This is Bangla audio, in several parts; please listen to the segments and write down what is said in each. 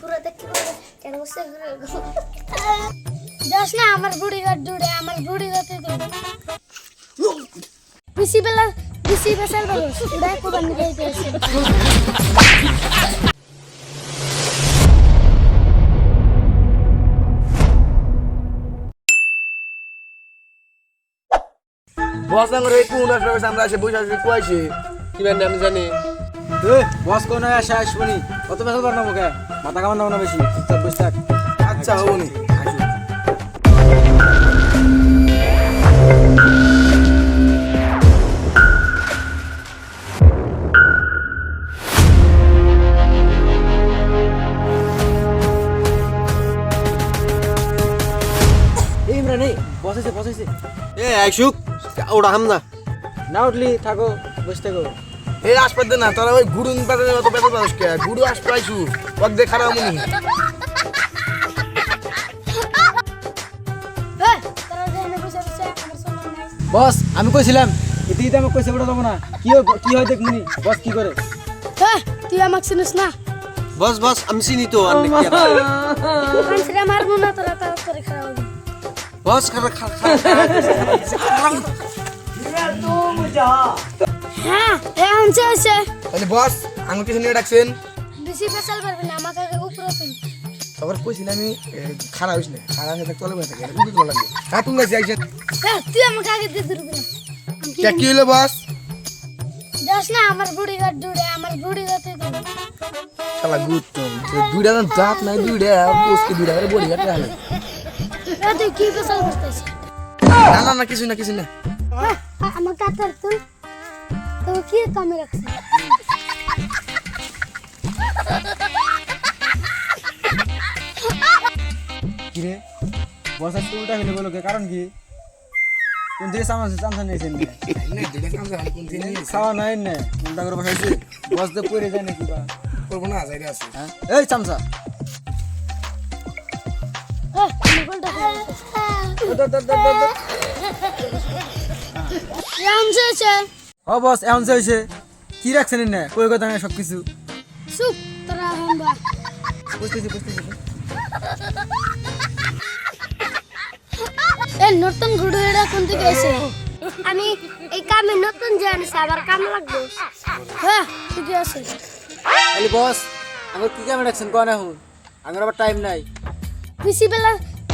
পুরো দেখতে পাবে কেন বসে যাস না আমার বুড়ি ঘর জুড়ে আমার বুড়ি ঘরতে বেশি বেসাল বলো উড়াই কোবান নিয়ে যাইছে বস আঙ্গুর এই কোন আসলে আমরা এসে বসে আছি কইছে কি ব্যান্ড আমি জানি বস কোন আসে আসবনি কত বেসাল পারনা মুখে মাথা কামান দাও না বেশি চুপচাপ বসে থাক আচ্ছা হবনি এই ইমরান এই বসেছে এ আইসুক ওটা হামনা না উঠলি থাকো বসে থাকো এই আসপাদ না তোরা ওই গুড়ুন পাতার মতো বেতন পাস কে গুড়ু আসপাইছু ওক দে খারাপ মনি এই তোরা যেখানে বসে বসে আমার সম্মান নাই বস আমি কইছিলাম এদিকে আমি কইছে বড় দেব না কি হয় দেখ মুনি বস কি করে এই তুই আমাকে চিনিস না বস আমি চিনি তো অনেক মানুষরা মারবো না তোরা তাড়াতাড়ি খারাপ হবে বস হ্যাঁ এখন চলছে তাহলে বস আঙ্গুর কিছু নিয়ে ডাকছেন বেশি বেসাল পারবে না আমাকে আগে উপরে তুল তারপর কইছি না আমি খারাপ হইছ না খারাপ হয়ে চলে বসে থাকে উঠে চলে লাগবে হ্যাঁ তুমি যাইছে তুই আমাকে আগে দিয়ে দিবি না কি হলো বস যাস না আমার বুড়ি ঘর জুড়ে আমার বুড়ি ঘরতে শালা গুড তো দুইটা দাঁত নাই দুইটা বসকে দুইটা করে বড়ি কাটতে হলো তুই কি বেসাল বসতেছিস না কিছু না আমার কাটার তুল তো কি কামে রাখছিস কি রে বস আজকে উল্টা হইলে বলো কে কারণ কি কোন দিকে চামচা নিয়েছেন খাওয়া নাই না উল্টা করে বসাইছি বস তো পড়ে যায় নাকি বা করবো না যাইরে আছে হ্যাঁ এই চামচা ও বস এখন হয়েছে কি রাখছেন না কই কথা নাই সবকিছু সুপ তোরা হামবা বুঝতেছি এই নতুন গুড়ুড়া কোন থেকে এসে আমি এই কামে নতুন জানিস আবার কাম লাগবে হ্যাঁ ঠিক আছে আলি বস আমার কি কামে রাখছেন কোন এখন আমার আবার টাইম নাই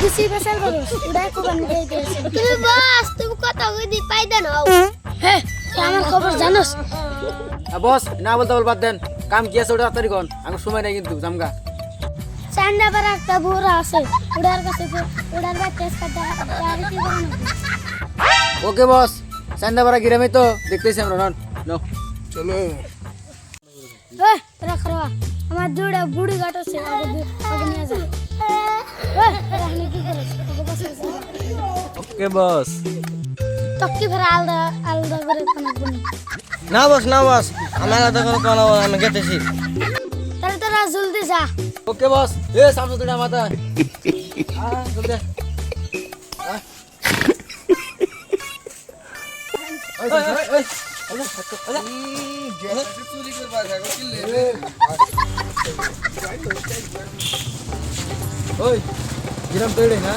বেশি বেসাল বলো উড়াই কোবান নিয়ে যাইছে তুমি বস তুমি কথা কই দি পাই দেন হ্যাঁ আমার খবর জানোস বস না বলতে বাদ দেন কাম কি আছে ওটা তাড়াতাড়ি কোন আমার সময় নাই কিন্তু জামগা চান্ডা বার একটা বুড়া আছে উড়ার কাছে উড়ার বা টেস্ট করতে গাড়ি কি করব ওকে বস চান্দাপাড়া গ্রামে তো দেখতেছি আমরা নন নো চলো এই তোরা খারাপ আমার দুড়া বুড়ি ঘাট আছে আগে নিয়ে যা এই তোরা হলে কি করছ আগে বসে ওকে বস তক্কি ভরা আলাদা করে খানাবো না বস আমার আলাদা করে কোনো আমি গেতেছি তাহলে তোরা জলদি যা ওকে বস এ সামনে তুই মাথা জলদি চুরি করবা কিনলে ওই গ্রাম তো এড়ে না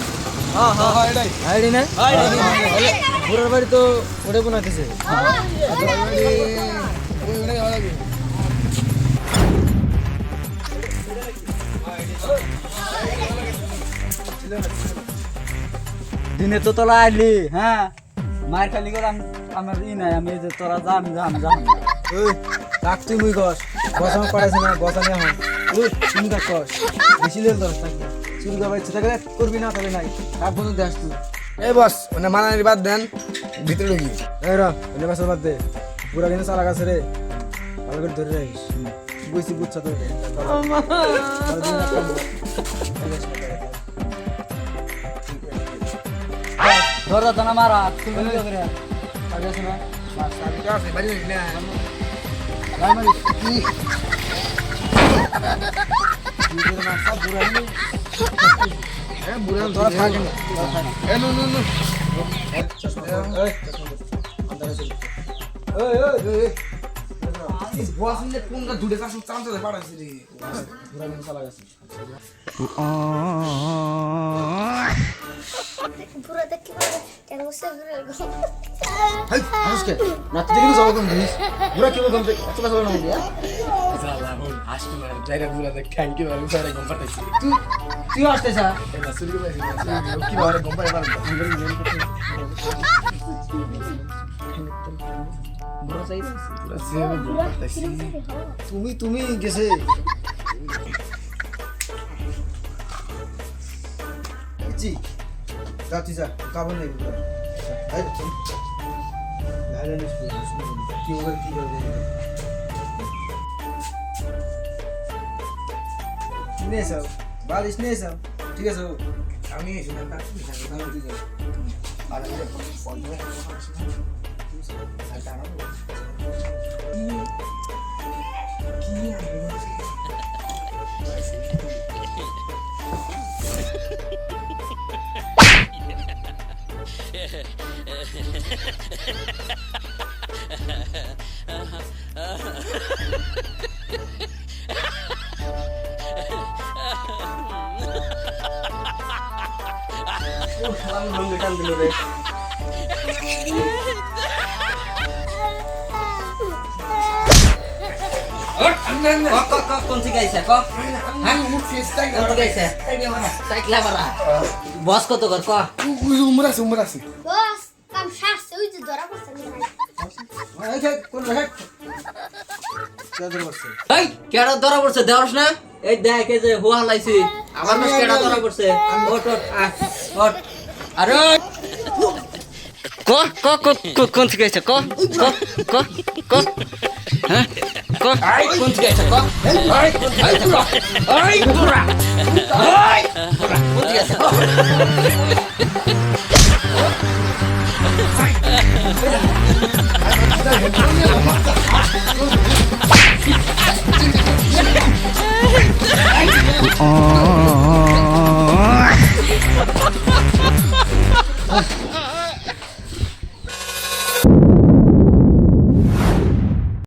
হ্যাঁ এটাই আইডি না বুড়ার বাড়ি তো ওটা বানাইতেছে দিনে তো তোলা আইলি হ্যাঁ মায়ের খালি করে আমার ই নাই আমি যে তোরা যাম ওই রাখ তুই মুই গস বস আমার পড়াইছে না বস আমি এখন ওই তুমি কাজ কর বেশি লেল দরস থাকবে চুরি করবার ইচ্ছে থাকলে করবি না তবে নাই কাক বন্ধু দেখ তুই এই বস মানে মানানি বাদ দেন ভিতরে ঢুকি এই রা এনে বাসা বাদ দে পুরা দিন সারা গাছে রে ভালো করে ধরে রাখিস বুঝছ তো ধর দানা মারা তুমি কি করে আগে শোনা বাড়ি না গায় মারিস কি করে না সব বুড়ানি বুড়া তোরা থাকে না এ নো এই বস নিয়ে কোনটা দুটো কাছে চামচা পাঠাইছি রে ঘোরা নিয়ে চালা গেছে পুরো দেখি কেন বসে হাই আজকে রাতে দেখি যাবো কোন জিনিস পুরো কি বলতে এত কথা বলা না চালা বল আজকে মানে যাইরা ঘোরা দেখ খাই কি ভাবে সারা গম পাঠাইছি তুই আসতেছ এটা শুরু করে কি ভাবে গম পাই পারবো বড় চাইরা পুরো সেবে গম পাঠাইছি তুমি গেছে জি যাচ্ছি যা কাবন নেই হাই লাইলে কি ওভার কি করে নে সব বালিশ নে সব ঠিক আছে আমি এসে না তার কি জানি না তুই যা আর আমি ফোন করে কোন থেকে আইছে ক সাইকেল মারা বস কত কর ক উমর আছে বস কাম শাস্তে ওই যে ধরা পড়ছে এই যে কোন হেড কাদের বসে এই কেডা ধরা পড়ছে দেওস না এই দেখ এই যে হুয়া লাইছি আমার মাস কেডা ধরা পড়ছে ওট ওট আরে ক ক ক কোন থেকে আইছে ক ক ক ক হ্যাঁ ক কোন থেকে আইছে ক এই কোন থেকে আইছে ক এই বুড়া এই বুড়া কোন থেকে আইছে ক